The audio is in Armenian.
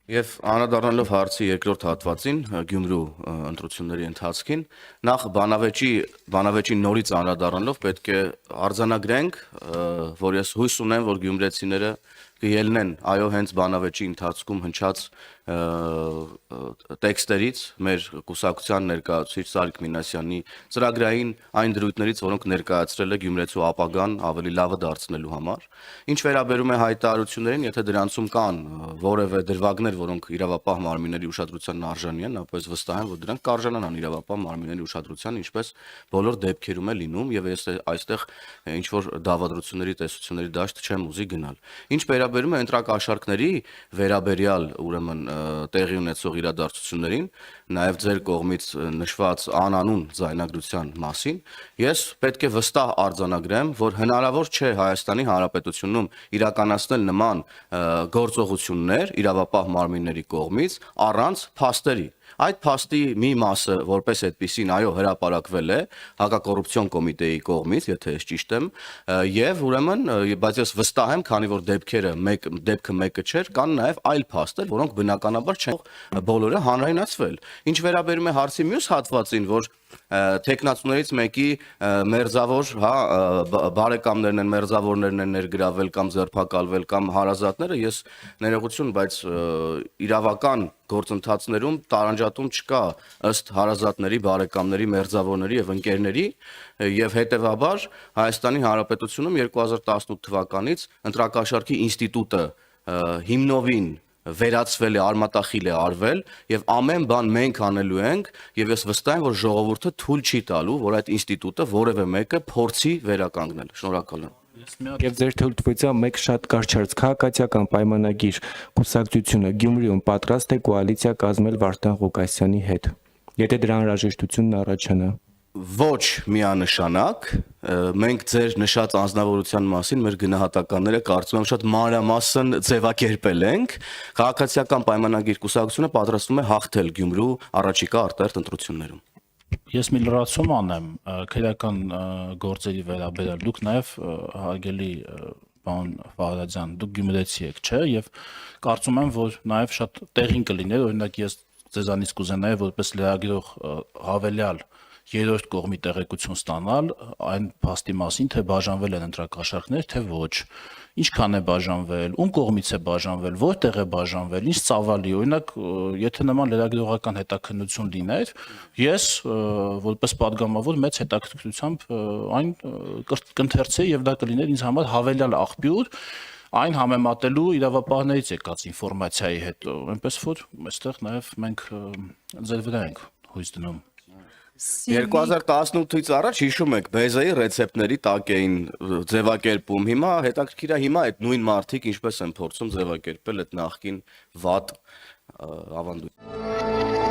Եվ անդրադառնալով հարցի երկրորդ հատվածին Գյումրու ընտրությունների ընթացքին, նախ բանավեճի նորից անդրադառնալով պետք է արձանագրենք, որ ես հույս ունեմ, որ գյումրեցիները կելնեն այո հենց բանավեճի ընթացքում հնչած տեքստերից մեր կուսակցության ներկայացուցիչ Սարգ Մինասյանի ծրագրային այն դրույթներից, որոնք ներկայացրել է Գյումրեցու ապագան ավելի լավը դարձնելու համար։ Ինչ վերաբերում է հայտարարություններին, եթե դրանցում կան որևէ դրվագներ, որոնք իրավապահ մարմինների ուշադրությանն արժանի են, ապա վստահ եմ, որ դրանք կարժանանան իրավապահ մարմինների ուշադրության, ինչպես բոլոր դեպքերում է լինում, եւ ես այստեղ ինչ որ դավադրությունների տեսությունների դաշտ չեմ ուզի գնալ։ Ինչ վերաբերում է ընտրակաշառքների վերաբերյալ, ուրեմն տեղի ունեցող իրադարձություններին, նաև ձեր կողմից նշված անանուն ձայնագրության մասին, ես պետք է վստահ արձանագրեմ, որ հնարավոր չէ Հայաստանի Հանրապետությունում իրականացնել նման գործողություններ իրավապահ մարմինների կողմից առանց փաստերի։ Այդ փաստի մի մասը որպես այդպիսին այո հրապարակվել է հակակոռուպցիոն կոմիտեի կողմից, եթե ես ճիշտ եմ, եւ ուրեմն բայց ես վստահ եմ, քանի որ դեպքը մեկը չէր, կան նաեւ այլ փաստեր, որոնք բնականաբար չեն բոլորը հանրայնացվել։ Ինչ վերաբերում է հարցի մյուս հատվածին, որ տեխնացուներից մեկի մերձավոր, բարեկամներն են, մերձավորներն են ներգրավել կամ ձերբակալվել կամ հարազատները, ես ներողություն, բայց իրավական գործընթացներում տարանջատում չկա ըստ հարազատների, բարեկամների, մերձավորների եւ ընկերների, եւ հետեւաբար Հայաստանի Հանրապետությունում 2018 թվականից ընտրակաշառքի ինստիտուտը հիմնովին վերացվել է, արմատախիլ է արվել եւ ամեն բան մենք անելու ենք եւ ես վստահ եմ, որ ժողովուրդը թույլ չի տալու, որ այդ ինստիտուտը որևէ մեկը փորձի վերականգնել։ Շնորհակալ եմ։ Եվ ձեր թույլտվությամբ մեկ շատ կարճ հարց, քաղաքացիական պայմանագիր կուսակցությունը Գյումրիում պատրաստ է կոալիցիա կազմել Վարդան Ղուկասյանի հետ, եթե դրա անհրաժեշտությունն առաջանա։ Ոչ միանշանակ, մենք ձեր նշած անձնավորության մասին մեր գնահատականները կարծում եմ շատ մանրամասն ձևակերպել ենք, քաղաքացիական պայմանագիր կուսակցությունը պատրաստվում է հաղթել Գյումրու առաջիկա արտահերթ ընտրություններում։ Ես մի լրացում անեմ քրեական գործերի վերաբերյալ, դուք նաև հարգելի պարոն Վահրաձյան, դուք գյումրեցի եք, չէ՞, եւ կարծում եմ, որ նաև շատ տեղին կլիներ, օրինակ ես ձեզանից կուզենայի որպես լրագրող հավելյալ երրորդ կողմի տեղեկություն ստանալ այն փաստի մասին, թե բաժանվել են ընտրակաշառքներ, թե ոչ, ինչքան է բաժանվել, ում կողմից է բաժանվել, որտեղ է բաժանվել, ինչ ծավալի, օրինակ, եթե նման լրագրողական հետաքննություն լիներ, ես որպես падգամավոր մեծ հետաքրքրությամբ այն կընթերցեի եւ դա կլիներ ինձ համար հավելյալ աղբյուր այն համեմատելու իրավապահներից եկած ինֆորմացիայի հետ, այնպես որ այստեղ նաեւ մենք ձեր վրա ենք հույս դնում։ 2018-ից առաջ հիշում եք, բեզայի ռեցեպտների տակ էին ձևակերպում, հիմա հետաքրքիր է հիմա այդ նույն մարդիկ ինչպես են փորձում ձևակերպել այդ նախկին վատ ավանդույթ։